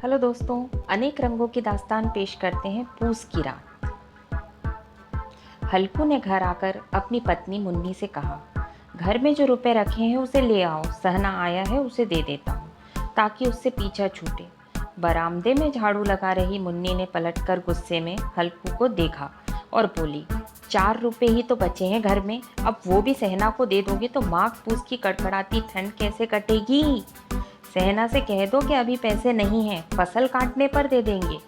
Hello दोस्तों, अनेक रंगों की दास्तान पेश करते हैं पूस की रात। हल्कू ने घर आकर अपनी पत्नी मुन्नी से कहा, घर में जो रुपए रखे हैं उसे ले आओ, सहना आया है उसे दे देता हूँ ताकि उससे पीछा छूटे। बरामदे में झाड़ू लगा रही मुन्नी ने पलटकर गुस्से में हल्कू को देखा और बोली, 4 रुपए ही तो बचे हैं घर में, अब वो भी सहना को दे दोगे तो माघ पूस की कड़कड़ाती ठंड कैसे कटेगी। सहना से कह दो कि अभी पैसे नहीं हैं, फसल काटने पर दे देंगे।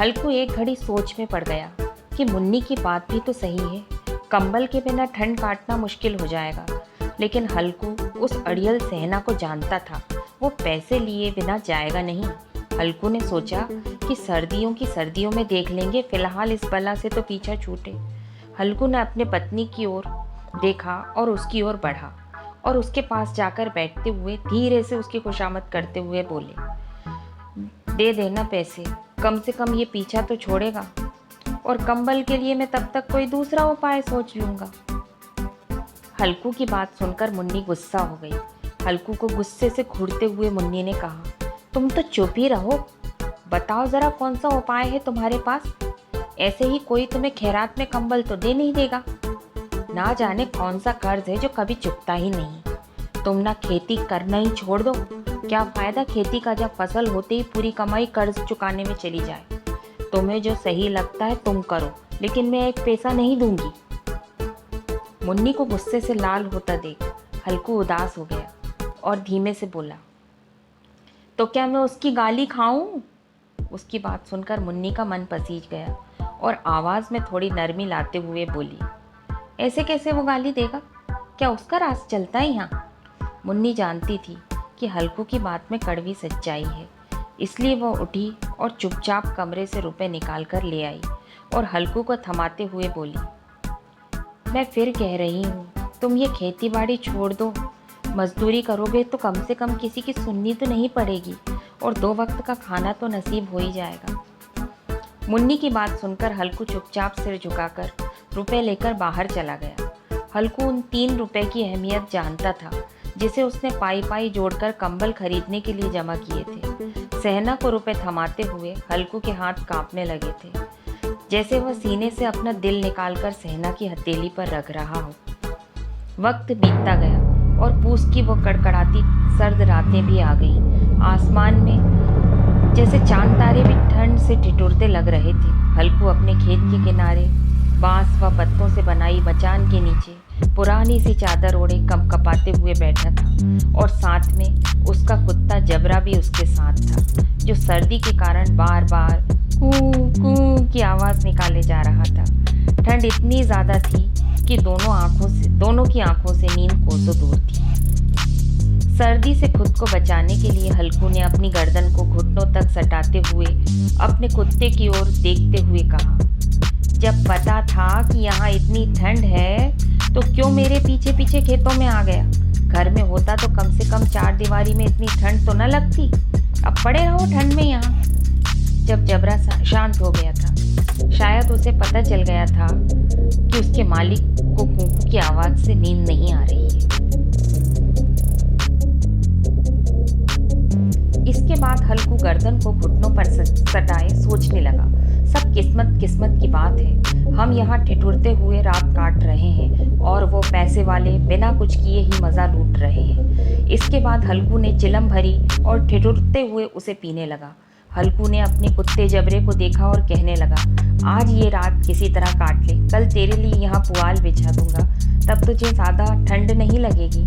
हल्कू एक घड़ी सोच में पड़ गया कि मुन्नी की बात भी तो सही है, कंबल के बिना ठंड काटना मुश्किल हो जाएगा। लेकिन हल्कू उस अड़ियल सहना को जानता था, वो पैसे लिए बिना जाएगा नहीं। हल्कू ने सोचा कि सर्दियों में देख लेंगे, फिलहाल इस बला से तो पीछा छूटे। हल्कू ने अपने पत्नी की ओर देखा और उसकी ओर बढ़ा और उसके पास जाकर बैठते हुए धीरे से उसकी खुशामद करते हुए बोले, दे देना पैसे, कम से कम ये पीछा तो छोड़ेगा और कंबल के लिए मैं तब तक कोई दूसरा उपाय सोच लूँगा। हल्कू की बात सुनकर मुन्नी गुस्सा हो गई। हल्कू को गुस्से से घूरते हुए मुन्नी ने कहा, तुम तो चुप ही रहो, बताओ ज़रा कौन सा उपाय है तुम्हारे पास। ऐसे ही कोई तुम्हें खैरात में कंबल तो दे नहीं देगा। ना जाने कौन सा कर्ज है जो कभी चुकता ही नहीं। तुम ना खेती करना ही छोड़ दो, क्या फ़ायदा खेती का जब फसल होते ही पूरी कमाई कर्ज चुकाने में चली जाए। तुम्हें जो सही लगता है तुम करो, लेकिन मैं एक पैसा नहीं दूंगी। मुन्नी को गुस्से से लाल होता देख हल्कू उदास हो गया और धीमे से बोला, तो क्या मैं उसकी गाली खाऊं। उसकी बात सुनकर मुन्नी का मन पसीज गया और आवाज़ में थोड़ी नरमी लाते हुए बोली, ऐसे कैसे वो गाली देगा, क्या उसका राज चलता है यहाँ। मुन्नी जानती थी कि हल्कू की बात में कड़वी सच्चाई है, इसलिए वह उठी और चुपचाप कमरे से रुपए निकाल कर ले आई और हल्कू को थमाते हुए बोली, मैं फिर कह रही हूँ, तुम ये खेती बाड़ी छोड़ दो, मजदूरी करोगे तो कम से कम किसी की सुननी तो नहीं पड़ेगी और 2 वक्त का खाना तो नसीब हो ही जाएगा। मुन्नी की बात सुनकर हल्कू चुपचाप सिर झुकाकर रुपए लेकर बाहर चला गया। हल्कू उन 3 रुपए की अहमियत जानता था जिसे उसने पाई पाई जोड़कर कंबल खरीदने के लिए जमा किए थे। सहना को रुपए थमाते हुए हल्कू के हाथ कांपने लगे थे, जैसे वह सीने से अपना दिल निकालकर सहना की हथेली पर रख रहा हो। वक्त बीतता गया और पूस की वो कड़कड़ाती सर्द रातें भी आ गईं। आसमान में जैसे चांद तारे भी ठंड से ठिठुरते लग रहे थे। हल्कू अपने खेत के किनारे बांस व पत्तों से बनाई मचान के नीचे पुरानी सी चादर ओढ़े कपकपाते हुए बैठा था और साथ में उसका कुत्ता जबरा भी उसके साथ था, जो सर्दी के कारण बार बार कू कू की आवाज़ निकाले जा रहा था। ठंड इतनी ज़्यादा थी कि दोनों की आंखों से नींद कोसों दूर थी। सर्दी से खुद को बचाने के लिए हल्कू ने अपनी गर्दन को घुटनों तक सटाते हुए अपने कुत्ते की ओर देखते हुए कहा, जब पता था कि यहाँ इतनी ठंड है तो क्यों मेरे पीछे पीछे खेतों में आ गया। घर में होता तो कम से कम 4 दीवारी में इतनी ठंड तो न लगती। अब पड़े रहो ठंड में यहाँ। जब जबरा शांत हो गया था, शायद उसे पता चल गया था कि उसके मालिक को कूकू की आवाज़ से नींद नहीं आ रही है। इसके बाद हल्कू गर्दन को घुटनों पर सटाए सोचने लगा, सब किस्मत की बात है। हम यहाँ ठिठुरते हुए रात काट रहे हैं और वो पैसे वाले बिना कुछ किए ही मज़ा लूट रहे हैं। इसके बाद हल्कू ने चिलम भरी और ठिठुरते हुए उसे पीने लगा। हल्कू ने अपने कुत्ते जबरे को देखा और कहने लगा, आज ये रात किसी तरह काट ले, कल तेरे लिए यहाँ पुआल बिछा दूंगा, तब तुझे ज़्यादा ठंड नहीं लगेगी।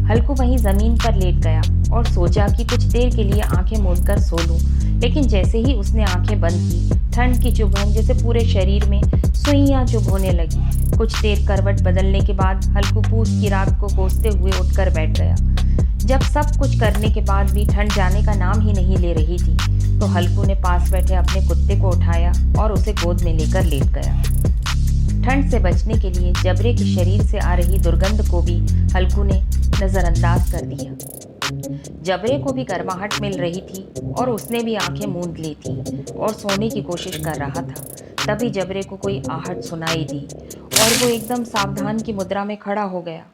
हल्कू वहीं ज़मीन पर लेट गया और सोचा कि कुछ देर के लिए आंखें मूंदकर सो लूं, लेकिन जैसे ही उसने आंखें बंद की, ठंड की चुभन जैसे पूरे शरीर में सुइयां चुभ होने लगी। कुछ देर करवट बदलने के बाद हल्कू पूस की रात को कोसते हुए उठकर बैठ गया। जब सब कुछ करने के बाद भी ठंड जाने का नाम ही नहीं ले रही थी, तो हल्कू ने पास बैठे अपने कुत्ते को उठाया और उसे गोद में लेकर लेट गया। ठंड से बचने के लिए जबरे के शरीर से आ रही दुर्गंध को भी हल्कू ने नज़रअंदाज कर दिया। जबरे को भी गर्माहट मिल रही थी और उसने भी आंखें मूंद ली थी और सोने की कोशिश कर रहा था। तभी जबरे को कोई आहट सुनाई दी और वो एकदम सावधान की मुद्रा में खड़ा हो गया।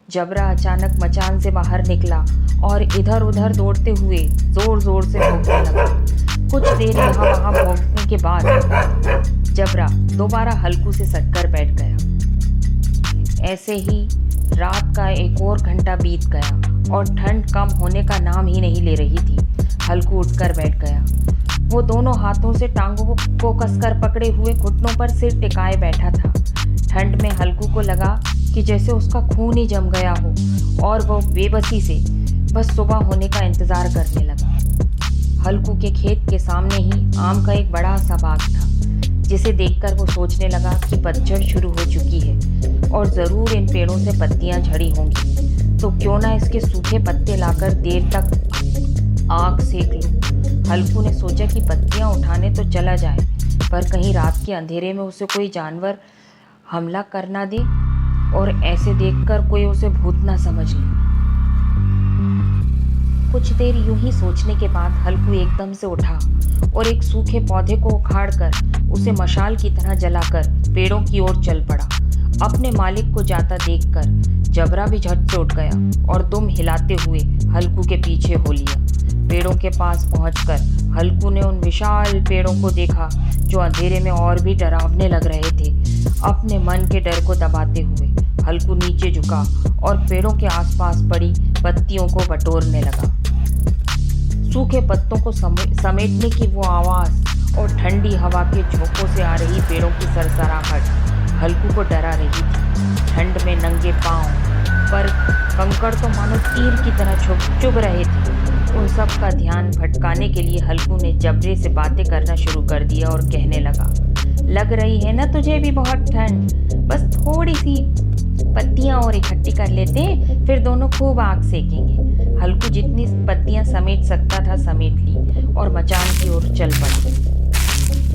जबरा अचानक मचान से बाहर निकला और इधर उधर दौड़ते हुए जोर जोर से भौंकने लगा। कुछ देर यहाँ वहाँ भौंकने के बाद जबरा दोबारा हल्कू से सटकर बैठ गया। ऐसे ही रात का एक और घंटा बीत गया और ठंड कम होने का नाम ही नहीं ले रही थी। हल्कू उठकर बैठ गया। वो दोनों हाथों से टांगों को कसकर पकड़े हुए घुटनों पर सिर टिकाए बैठा था। ठंड में हल्कू को लगा कि जैसे उसका खून ही जम गया हो और वो बेबसी से बस सुबह होने का इंतज़ार करने लगा। हल्कू के खेत के सामने ही आम का एक बड़ा सा बाग था, जिसे देखकर वो सोचने लगा कि पतझड़ शुरू हो चुकी है और ज़रूर इन पेड़ों से पत्तियां झड़ी होंगी, तो क्यों ना इसके सूखे पत्ते लाकर देर तक आग सेक लूं। हल्कू ने सोचा कि पत्तियां उठाने तो चला जाए, पर कहीं रात के अंधेरे में उसे कोई जानवर हमला कर ना दे और ऐसे देखकर कोई उसे भूत ना समझ ले। कुछ देर यूं ही सोचने के बाद हल्कू एकदम से उठा और एक सूखे पौधे को उखाड़कर उसे मशाल की तरह जलाकर पेड़ों की ओर चल पड़ा। अपने मालिक को जाता देखकर जबरा भी झट से उठ गया और दुम हिलाते हुए हल्कू के पीछे हो लिया। पेड़ों के पास पहुंचकर हल्कू ने उन विशाल पेड़ों को देखा जो अंधेरे में और भी डरावने लग रहे थे। अपने मन के डर को दबाते हुए हल्कू नीचे झुका और पेड़ों के आसपास पड़ी पत्तियों को बटोरने लगा। सूखे पत्तों को समेटने की वो आवाज़ और ठंडी हवा के झोंकों से आ रही पेड़ों की सरसराहट हल्कू को डरा रही थी। ठंड में नंगे पांव पर कंकड़ तो मानो तीर की तरह चुभ रहे थे। उन सब का ध्यान भटकाने के लिए हल्कू ने जबरे से बातें करना शुरू कर दिया और कहने लगा, लग रही है ना तुझे भी बहुत ठंड, बस थोड़ी सी पत्तियां और इकट्ठी कर लेते हैं, फिर दोनों खूब आग सेकेंगे। हल्कू जितनी पत्तियां समेट सकता था समेट ली और मचान की ओर चल पड़ा।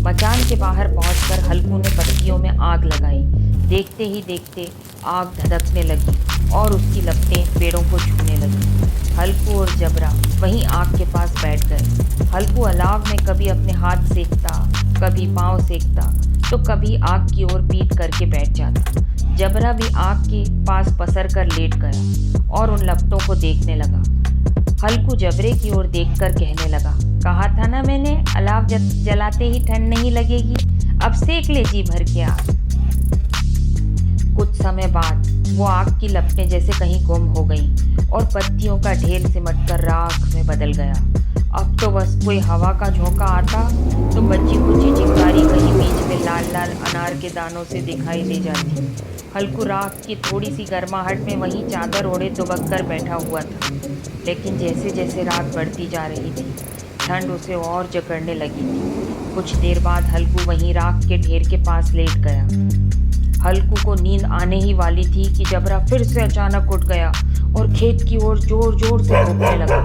मचान के बाहर पहुंचकर हल्कू ने पत्तियों में आग लगाई। देखते ही देखते आग धधकने लगी और उसकी लपटें पेड़ों को छूने लगी। हल्कू और जबरा वहीं आग के पास बैठ गए। हल्कू अलाव में कभी अपने हाथ सेकता, कभी पाँव सेकता, तो कभी आग की ओर पीठ करके बैठ जाता। जबरा भी आग के पास पसर कर लेट गया और उन लपटों को देखने लगा। हल्कू जबरे की ओर देखकर कहने लगा, कहा था ना मैंने, अलाव जलाते ही ठंड नहीं लगेगी, अब सेक ले जी भर के आग। कुछ समय बाद वो आग की लपटें जैसे कहीं गुम हो गईं और पत्तियों का ढेर सिमटकर राख में बदल गया। अब तो बस कोई हवा का झोंका आता तो बची कुची चिंगारी कहीं बीच में लाल लाल अनार के दानों से दिखाई दे जाती। हल्कू राख की थोड़ी सी गर्माहट में वहीं चादर ओढ़े दुबक कर बैठा हुआ था, लेकिन जैसे जैसे रात बढ़ती जा रही थी ठंड उसे और जकड़ने लगी थी। कुछ देर बाद हल्कू वहीं राख के ढेर के पास लेट गया। हल्कू को नींद आने ही वाली थी कि जबरा फिर से अचानक उठ गया और खेत की ओर जोर जोर से भौंकने लगा।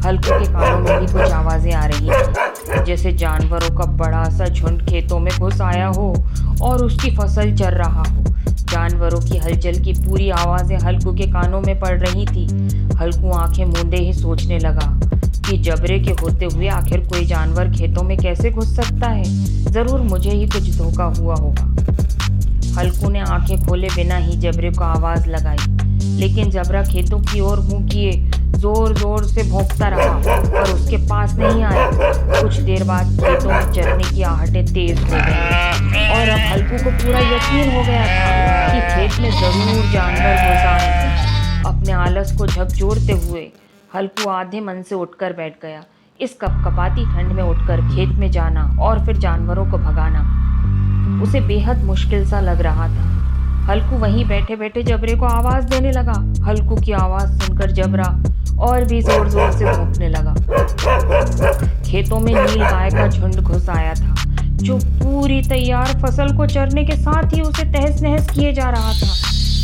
हल्कू के कानों में भी कुछ आवाज़ें आ रही थी, जैसे जानवरों का बड़ा सा झुंड खेतों में घुस आया हो और उसकी फसल चर रहा हो। जानवरों की हलचल की पूरी आवाज़ें हल्कू के कानों में पड़ रही थी। हल्कू आंखें मूंदे ही सोचने लगा कि जबरे के होते हुए आखिर कोई जानवर खेतों में कैसे घुस सकता है। ज़रूर मुझे ही कुछ धोखा हुआ होगा। हल्कू ने आंखें खोले बिना ही जबरे को आवाज़ लगाई, लेकिन जबरा खेतों की ओर मुंह किए जोर जोर से भौंकता रहा और उसके पास नहीं आया। कुछ देर बाद खेतों में चरने की आहटें तेज हो गई और अब हल्कू को पूरा यकीन हो गया था कि खेत में ज़रूर जानवर घुस आए। अपने आलस को झकझोरते हुए हल्कू आधे मन से उठकर बैठ गया। इस कपकपाती ठंड में उठकर खेत में जाना और फिर जानवरों को भगाना उसे बेहद मुश्किल सा लग रहा था। हल्कू वहीं बैठे बैठे जबरे को आवाज़ देने लगा। हल्कू की आवाज़ सुनकर जबरा और भी जोर जोर से भौंकने लगा। खेतों में नील गाय का झुंड घुस आया था, जो पूरी तैयार फसल को चरने के साथ ही उसे तहस नहस किए जा रहा था।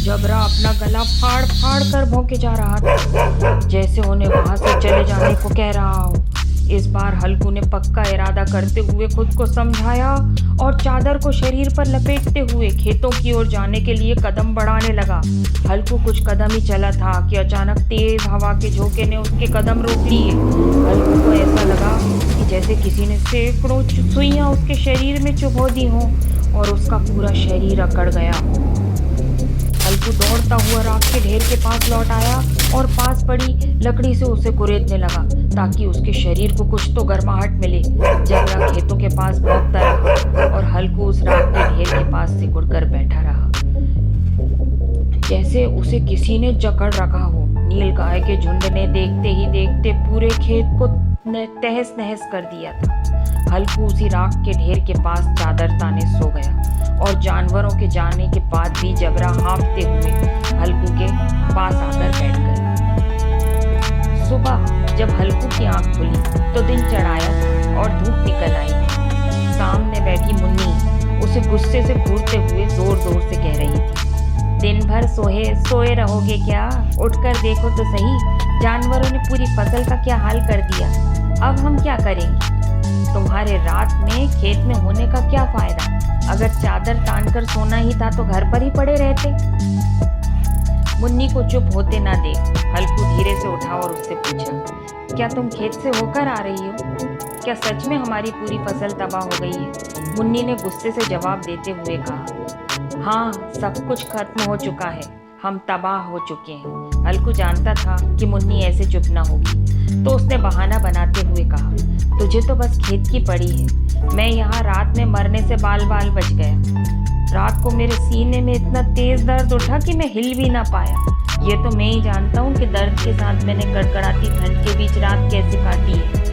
जबरा अपना गला फाड़ फाड़ कर भौंके जा रहा था, जैसे उन्हें वहां से चले जाने को कह रहा हो। इस बार हल्कू ने पक्का इरादा करते हुए खुद को समझाया और चादर को शरीर पर लपेटते हुए खेतों की ओर जाने के लिए कदम बढ़ाने लगा। हल्कू कुछ कदम ही चला था कि अचानक तेज हवा के झोंके ने उसके कदम रोक लिए। हल्कू को ऐसा लगा कि जैसे किसी ने सैकड़ों सुइयां उसके शरीर में चुभो दी हों और उसका पूरा शरीर अकड़ गया हो। हल्कू हल्कू दौड़ता हुआ राख के ढेर के पास लौट आया और पास पड़ी लकड़ी से उसे कुरेदने लगा ताकि उसके शरीर को कुछ तो गर्माहट मिले। जबरा खेतों के पास भौंकता रहा और हल्कू उस राख के ढेर के पास सिकुड़कर बैठा रहा, जैसे उसे किसी ने जकड़ रखा हो। नील गाय के झुंड ने देखते ही देखते पूरे खेत को तहस नहस कर दिया था। हल्कू उसी राख के ढेर के पास चादर ताने सो गया और जानवरों के जाने के बाद भी जबरा हाँफते हुए हल्कू के पास आकर बैठ गया। सुबह जब हल्कू की आंख खुली तो दिन चढ़ाया था और धूप निकल आई थी। सामने बैठी मुन्नी उसे गुस्से से घूरते हुए जोर जोर से कह रही थी, दिन भर सोए रहोगे क्या? उठकर देखो तो सही, जानवरों ने पूरी फसल का क्या हाल कर दिया। अब हम क्या करेंगे? तुम्हारे रात में खेत में होने का क्या फायदा? अगर चादर तान कर सोना ही था तो घर पर ही पड़े रहते। मुन्नी को चुप होते ना देख हल्कू धीरे से उठा और उससे पूछा, क्या तुम खेत से होकर आ रही हो? क्या सच में हमारी पूरी फसल तबाह हो गई है? मुन्नी ने गुस्से से जवाब देते हुए कहा, हाँ, सब कुछ खत्म हो चुका है, हम तबाह हो चुके हैं। हल्कू जानता था कि मुन्नी ऐसे चुप ना होगी, तो उसने बहाना बनाते हुए कहा, तुझे तो बस खेत की पड़ी है। मैं यहाँ रात में मरने से बाल बाल बच गया। रात को मेरे सीने में इतना तेज दर्द उठा कि मैं हिल भी ना पाया। ये तो मैं ही जानता हूँ कि दर्द के साथ मैंने कड़कड़ाती ठंड के बीच रात कैसे काटी है।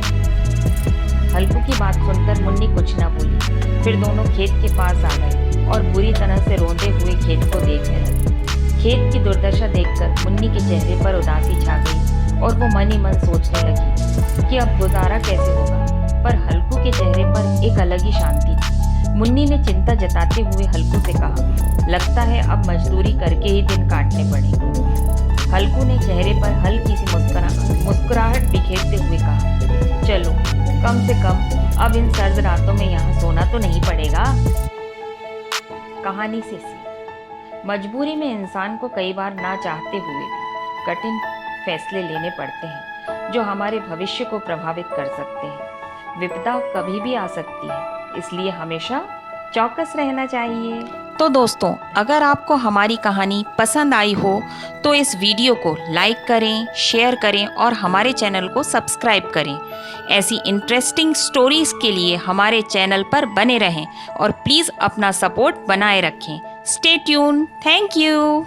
हल्कू की बात सुनकर मुन्नी कुछ ना बोली। फिर दोनों खेत के पास आ गए और बुरी तरह से रोंदे हुए खेत को देखने लगे। खेत की दुर्दशा देखकर मुन्नी के चेहरे पर उदासी छा गई और वो मन ही मन सोचने लगी कि अब गुजारा कैसे होगा। पर हल्कू के चेहरे पर एक अलग ही शांति थी। मुन्नी ने चिंता जताते हुए हल्कू से कहा, लगता है अब मजदूरी करके ही दिन काटने पड़ेंगे। हल्कू ने चेहरे पर हल्की सी मुस्कुराहट बिखेरते हुए कहा, चलो कम से कम अब इन सर्द रातों में यहाँ सोना तो नहीं पड़ेगा। कहानी से सीख, मजबूरी में इंसान को कई बार ना चाहते हुए भी कठिन फैसले लेने पड़ते हैं जो हमारे भविष्य को प्रभावित कर सकते हैं। विपदा कभी भी आ सकती है, इसलिए हमेशा चौकस रहना चाहिए। तो दोस्तों, अगर आपको हमारी कहानी पसंद आई हो तो इस वीडियो को लाइक करें, शेयर करें और हमारे चैनल को सब्सक्राइब करें। ऐसी इंटरेस्टिंग स्टोरीज के लिए हमारे चैनल पर बने रहें और प्लीज़ अपना सपोर्ट बनाए रखें। Stay tune. Thank you.